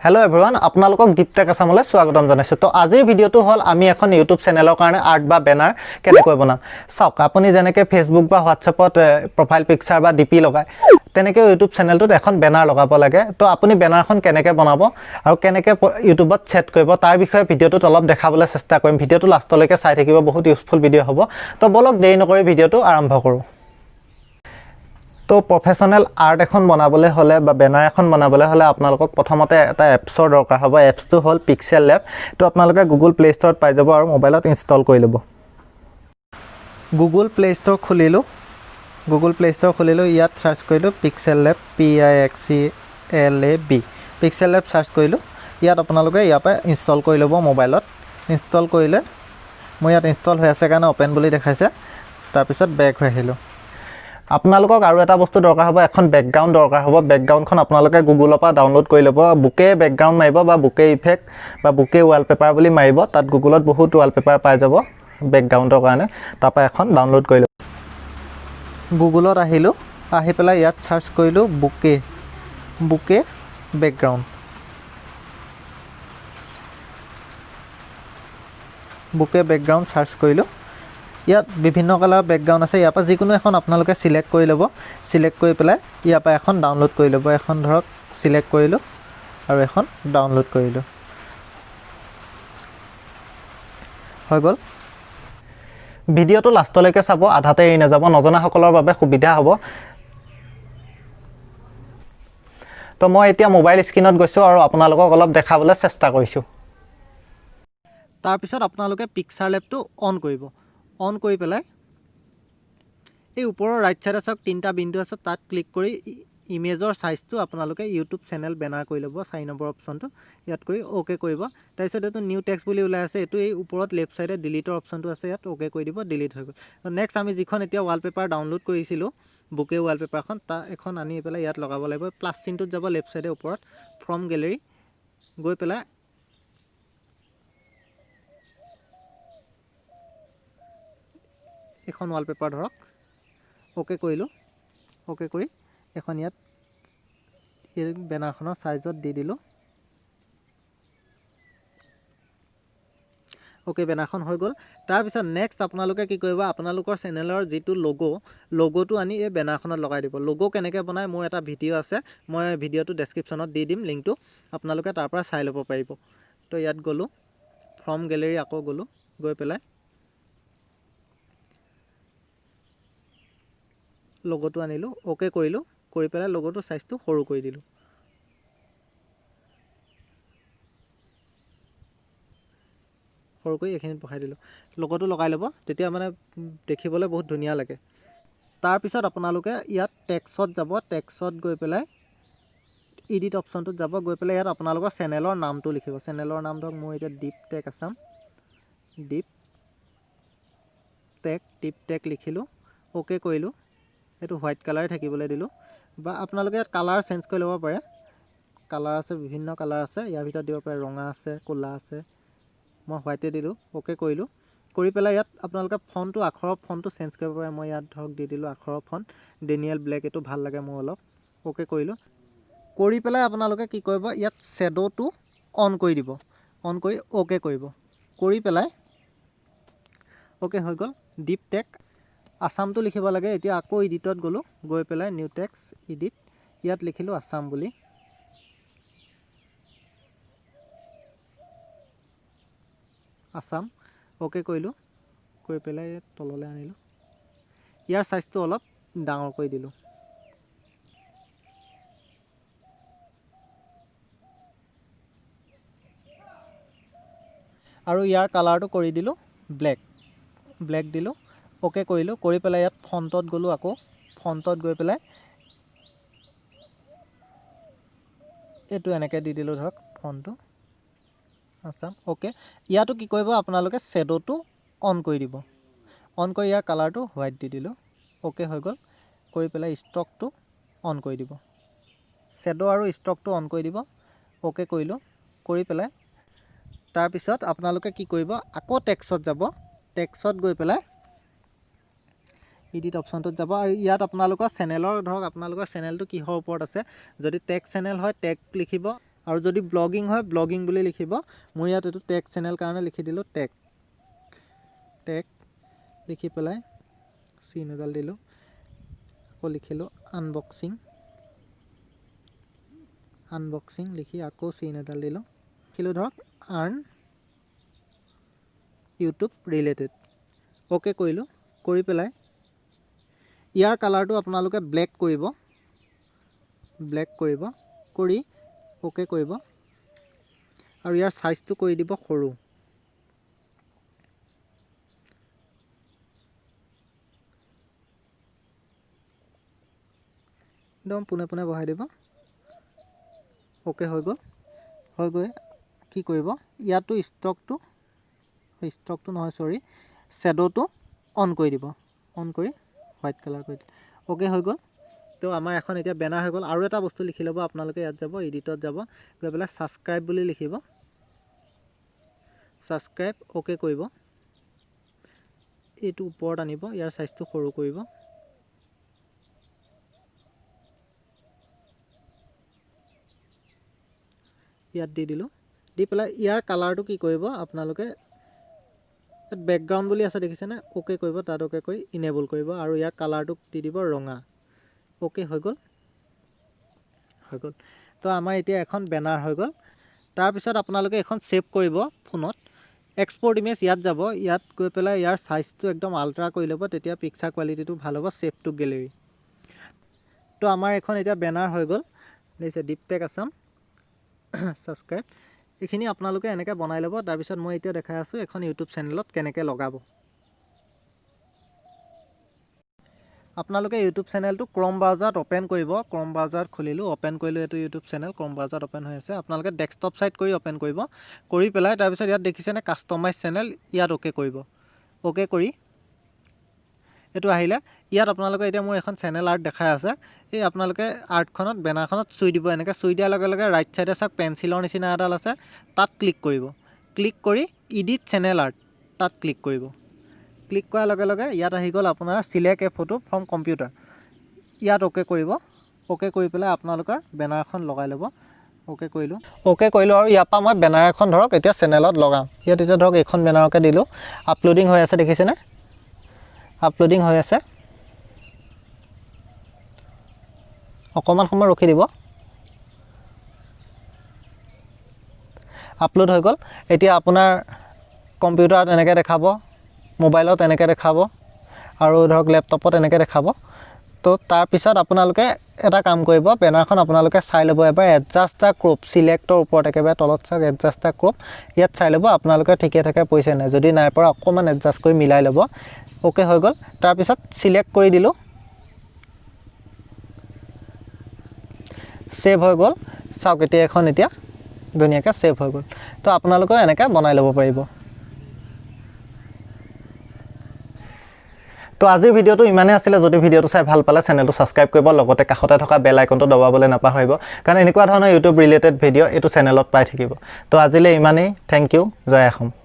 hello एभरिवान আপোনালোকক দীপ্তেক আসামলৈ স্বাগতম জনাইছো তো আজিৰ ভিডিওটো হল আমি এখন ইউটিউব চেনেলৰ কাৰণে আৰ্ট বা বেনাৰ কেনেকৈ বনাম চাওক আপুনি যেনেকৈ ফেসবুক বা হোৱাটছএপত প্ৰফাইল পিকচাৰ বা ডিপি লগায় তেনেকৈ ইউটিউব চেনেলটোত এখন বেনাৰ লগাব লাগে তো আপুনি বেনাৰখন কেনেকৈ বনাব আৰু কেনেকৈ ইউটিউবত সেট কৰিব তাৰ বিষয়ে ভিডিওটোত অলপ দেখাবলৈ চেষ্টা কৰিম ভিডিওটো লাষ্টলৈকে চাই থাকিব বহুত ইউজফুল ভিডিও হ'ব তো বলক দেৰি নকৰি ভিডিওটো আৰম্ভ কৰোঁ তো প্ৰফেশনাল আৰ্ট এখন বনাবলৈ হলে বা বেনাৰ এখন বনাবলৈ হলে আপোনালোকক প্ৰথমতে এটা এপছৰ দৰকাৰ হ'ব এপছটো হ'ল পিক্সেল লেব তো আপোনালোকে গুগল প্লে ষ্টৰত পাই যাব আৰু মোবাইলত ইনষ্টল কৰি ল'ব গুগল প্লে ষ্টৰ খুলিলোঁ ইয়াত সাৰ্চ কৰিলোঁ পিক্সেল লেব PIXCLAB পিক্সেল লেব সাৰ্চ কৰিলোঁ ইয়াত আপোনালোকে ইয়াৰ পৰা ইনষ্টল কৰি ল'ব মোবাইলত ইনষ্টল কৰিলে মই ইয়াত ইনষ্টল হৈ আছে কাৰণে ওপেন বুলি দেখাইছে তাৰপিছত বেক হৈ আহিলোঁ আপোনালোকক আৰু এটা বস্তু দৰকাৰ হ'ব এখন বেকগ্ৰাউণ্ড দৰকাৰ হ'ব বেকগ্ৰাউণ্ডখন আপোনালোকে গুগলৰ পৰা ডাউনলোড কৰি ল'ব বুকে বেকগ্ৰাউণ্ড মাৰিব বা বুকে ইফেক্ট বা বুকে ৱালপেপাৰ বুলি মাৰিব তাত গুগলত বহুত ৱালপেপাৰ পাই যাব বেকগ্ৰাউণ্ডৰ কাৰণে তাৰপৰা এখন ডাউনলোড কৰি ল'ব গুগলত আহিলোঁ আহি পেলাই ইয়াত সাৰ্চ কৰিলোঁ বুকে বেকগ্ৰাউণ্ড সাৰ্চ কৰিলোঁ ইয়াত বিভিন্ন কালাৰ বেকগ্ৰাউণ্ড আছে ইয়াৰ পৰা যিকোনো এখন আপোনালোকে সিলেক্ট কৰি ল'ব সিলেক্ট কৰি পেলাই ইয়াৰ পৰা এখন ডাউনলোড কৰি ল'ব এখন ধৰক সিলেক্ট কৰিলোঁ আৰু এখন ডাউনলোড কৰিলোঁ হৈ গ'ল ভিডিওটো লাষ্টলৈকে চাব আধাতে এৰি নাযাব নজনাসকলৰ বাবে সুবিধা হ'ব তো মই এতিয়া মোবাইল স্ক্ৰীনত গৈছোঁ আৰু আপোনালোকক অলপ দেখাবলৈ চেষ্টা কৰিছোঁ তাৰপিছত আপোনালোকে পিক্সাৰ লেবটো অন কৰিব অন কৰি পেলাই এই ওপৰৰ ৰাইট সাইডে চাওক তিনটা বিন্দু আছে তাত ক্লিক কৰি ইমেজৰ সাইজটো আপোনালোকে ইউটিউব চেনেল বেনাৰ কৰি ল'ব 4 নম্বৰ অপচনটো ইয়াত কৰি ওকে কৰিব তাৰপিছত এইটো নিউ টেক্সট বুলি ওলাই আছে এইটো এই ওপৰত লেফট সাইডে ডিলিটৰ অপচনটো আছে ইয়াত ওকে কৰি দিব ডিলিট হৈ গ'ল নেক্সট আমি যিখন এতিয়া ৱালপেপাৰ ডাউনলোড কৰিছিলোঁ বুকে ৱালপেপাৰখন এখন আনি পেলাই ইয়াত লগাব লাগিব প্লাছ চিনটোত যাব লেফট সাইডে ওপৰত ফ্ৰম গেলেৰী গৈ পেলাই এখন ৱালপেপাৰ ধৰক ওকে কৰিলোঁ ওকে কৰি এখন ইয়াত এই বেনাৰখনৰ সাইজত দি দিলোঁ ওকে বেনাৰখন হৈ গ'ল তাৰপিছত নেক্সট আপোনালোকে কি কৰিব আপোনালোকৰ চেনেলৰ যিটো লগোটো আনি এই বেনাৰখনত লগাই দিব লগো কেনেকৈ বনায় মোৰ এটা ভিডিঅ' আছে মই ভিডিঅ'টো ডেছক্ৰিপশ্যনত দি দিম লিংকটো আপোনালোকে তাৰ পৰা চাই ল'ব পাৰিব তো ইয়াত গ'লোঁ ফ্ৰম গেলেৰী আকৌ গ'লোঁ গৈ পেলাই লগোটো আনিলোঁ ওকে কৰিলোঁ কৰি পেলাই লগোটো সাইজটো সৰু কৰি দিলোঁ সৰু কৰি এইখিনিত বহাই দিলোঁ লগোটো লগাই ল'ব তেতিয়া মানে দেখিবলৈ বহুত ধুনীয়া লাগে তাৰপিছত আপোনালোকে ইয়াত টেক্সট যাব টেক্সট গৈ পেলাই এডিট অপচনটোত যাব গৈ পেলাই ইয়াত আপোনালোকৰ চেনেলৰ নামটো লিখিব চেনেলৰ নাম ধৰক মোৰ এতিয়া দীপ্তেক আসাম দীপ্তেক লিখিলোঁ ওকে কৰিলোঁ এইটো হোৱাইট কালাৰে থাকিবলৈ দিলোঁ বা আপোনালোকে ইয়াত কালাৰ চেঞ্জ কৰি ল'ব পাৰে কালাৰ আছে বিভিন্ন কালাৰ আছে ইয়াৰ ভিতৰত দিব পাৰে ৰঙা আছে ক'লা আছে মই হোৱাইটে দিলোঁ ওকে কৰিলোঁ কৰি পেলাই ইয়াত আপোনালোকে আখৰৰ ফণ্টটো চেঞ্জ কৰিব পাৰে মই ইয়াত ধৰক দি দিলোঁ আখৰৰ ফণ্ট ডেনিয়েল ব্লেক এইটো ভাল লাগে মোৰ অলপ ওকে কৰিলোঁ কৰি পেলাই আপোনালোকে কি কৰিব ইয়াত শ্বেডোটো অন কৰি দিব অন কৰি ওকে কৰিব কৰি পেলাই ওকে হৈ গ'ল দীপ্তেক আসামটো লিখিব লাগে এতিয়া আকৌ এডিটত গ'লোঁ গৈ পেলাই নিউ টেক্সট এডিট ইয়াত লিখিলোঁ আসাম বুলি আসাম ওকে কৰিলোঁ কৰি পেলাই তললৈ আনিলোঁ ইয়াৰ সাইজটো অলপ ডাঙৰ কৰি দিলোঁ আৰু ইয়াৰ কালাৰটো কৰি দিলোঁ ব্লেক দিলোঁ ওকে কৰিলোঁ কৰি পেলাই ইয়াত ফণ্টত গ'লোঁ আকৌ ফণ্টত গৈ পেলাই এইটো এনেকৈ দি দিলোঁ ধৰক ফণ্টটো আসাম ওকে ইয়াতো কি কৰিব আপোনালোকে শ্বেডোটো অন কৰি দিব অন কৰি ইয়াৰ কালাৰটো হোৱাইট দি দিলোঁ ওকে হৈ গ'ল কৰি পেলাই ষ্টকটো অন কৰি দিব শ্বেডো আৰু ষ্টকটো অন কৰি দিব ওকে কৰিলোঁ কৰি পেলাই তাৰপিছত আপোনালোকে কি কৰিব আকৌ টেক্সটত যাব টেক্সটত গৈ পেলাই এডিট অপচনটোত যাব আৰু ইয়াত আপোনালোকৰ চেনেলৰ ধৰক আপোনালোকৰ চেনেলটো কিহৰ ওপৰত আছে যদি টেগ চেনেল হয় টেগ লিখিব আৰু যদি ব্লগিং হয় ব্লগিং বুলি লিখিব মোৰ ইয়াত এইটো টেগ চেনেল কাৰণে লিখি দিলোঁ টেগ লিখি পেলাই চিন এডাল দিলোঁ আকৌ লিখিলোঁ আনবক্সিং লিখি আকৌ চিন এডাল দিলোঁ লিখিলোঁ ধৰক আৰ্ণ ইউটিউব ৰিলেটেড অ'কে কৰিলোঁ কৰি পেলাই ইয়াৰ কালাৰটো আপোনালোকে ব্লেক কৰিব কৰি অ'কে কৰিব আৰু ইয়াৰ সাইজটো কৰি দিব সৰু একদম পোনে বহাই দিব অ'কে হৈ গৈ কি কৰিব ইয়াতো ষ্টকটো নহয় সৰি শ্যাডোটো অন কৰি দিব অন কৰি হোৱাইট কালাৰ কৰি দিলে অ'কে হৈ গ'ল তো আমাৰ এখন এতিয়া বেনাৰ হৈ গ'ল আৰু এটা বস্তু লিখি ল'ব আপোনালোকে ইয়াত যাব এডিটত যাব গৈ পেলাই ছাবস্ক্ৰাইব বুলি লিখিব ছাবস্ক্ৰাইব অ'কে কৰিব এইটো ওপৰত আনিব ইয়াৰ সাইজটো সৰু কৰিব ইয়াত দি দিলোঁ দি পেলাই ইয়াৰ কালাৰটো কি কৰিব আপোনালোকে বেকগ্ৰাউণ্ড বুলি আছে দেখিছেনে অ'কে কৰিব তাত অ'কে কৰি ইনেবল কৰিব আৰু ইয়াৰ কালাৰটো দি দিব ৰঙা অ'কে হৈ গ'ল তো আমাৰ এতিয়া এখন বেনাৰ হৈ গ'ল তাৰপিছত আপোনালোকে এখন সেভ কৰিব ফোনত এক্সপোৰ্ট ইমেজ ইয়াত যাব ইয়াত গৈ পেলাই ইয়াৰ সাইজটো একদম আল্ট্ৰা কৰি ল'ব তেতিয়া পিকচাৰ কোৱালিটিটো ভাল হ'ব সেভ টু গেলেৰী তো আমাৰ এখন এতিয়া বেনাৰ হৈ গ'ল দেখিছে দীপটেক আছাম ছাবস্ক্ৰাইব এইখিনি আপোনালোকে এনেকৈ বনাই ল'ব তাৰপিছত মই এতিয়া দেখাই আছোঁ এখন ইউটিউব চেনেলত কেনেকৈ লগাব আপোনালোকে ইউটিউব চেনেলটো ক্ৰম ব্ৰাউজাৰত অপেন কৰিব ক্ৰম ব্ৰাউজাৰত খুলিলোঁ অপেন কৰিলোঁ এইটো ইউটিউব চেনেল ক্ৰম ব্ৰাউজাৰত অপেন হৈ আছে আপোনালোকে ডেস্কটপ সাইড কৰি অপেন কৰিব কৰি পেলাই তাৰপিছত ইয়াত দেখিছেনে কাষ্টমাইজ চেনেল ইয়াত অ'কে কৰিব অ'কে কৰি এইটো আহিলে ইয়াত আপোনালোকে এতিয়া মোৰ এখন চেনেল আৰ্ট দেখাই আছে এই আপোনালোকে আৰ্টখনত বেনাৰখনত চুই দিব এনেকৈ চুই দিয়াৰ লগে লগে ৰাইট চাইডে চাওক পেঞ্চিলৰ নিচিনা এডাল আছে তাত ক্লিক কৰিব ক্লিক কৰি ইডিট চেনেল আৰ্ট তাত ক্লিক কৰিব ক্লিক কৰাৰ লগে লগে ইয়াত আহি গ'ল আপোনাৰ select A photo from computer ইয়াত অ'কে কৰিব অ'কে কৰি পেলাই আপোনালোকে বেনাৰখন লগাই ল'ব অ'কে কৰিলোঁ আৰু ইয়াৰ পৰা মই বেনাৰ এখন ধৰক এতিয়া চেনেলত লগাম ইয়াত এতিয়া ধৰক এইখন বেনাৰকে দিলোঁ আপলোডিং হৈ আছে দেখিছেনে আপলোডিং হৈ আছে অকণমান সময় ৰখি দিব আপলোড হৈ গ'ল এতিয়া আপোনাৰ কম্পিউটাৰত এনেকৈ দেখাব মোবাইলত এনেকৈ দেখাব আৰু ধৰক লেপটপত এনেকৈ দেখাব তো তাৰপিছত আপোনালোকে এটা কাম কৰিব বেনাৰখন আপোনালোকে চাই ল'ব এবাৰ এডজাষ্ট দ্য ক্ৰপ চিলেক্টৰ ওপৰত একেবাৰে তলত চাওক এডজাষ্ট দ্য ক্ৰপ ইয়াত চাই ল'ব আপোনালোকে ঠিকে থাকে পৰিছে নাই যদি নাই পৰা অকণমান এডজাষ্ট কৰি মিলাই ল'ব অ'কে হৈ গ'ল তাৰপিছত চিলেক্ট কৰি দিলোঁ সেভ হৈ গ'ল চাওক এতিয়া এখন এতিয়া ধুনীয়াকৈ সেভ হৈ গ'ল তো আপোনালোকেও এনেকৈ বনাই ল'ব পাৰিব তো আজিৰ ভিডিঅ'টো ইমানেই আছিলে যদি ভিডিঅ'টো চাই ভাল পালে চেনেলটো ছাবস্ক্ৰাইব কৰিব লগতে কাষতে থকা বেল আইকনটো দবাবলৈ নাপাহৰিব কাৰণ এনেকুৱা ধৰণৰ ইউটিউব ৰিলেটেড ভিডিঅ' এইটো চেনেলত পাই থাকিব তো আজিলৈ ইমানেই থেংক ইউ জয় অসম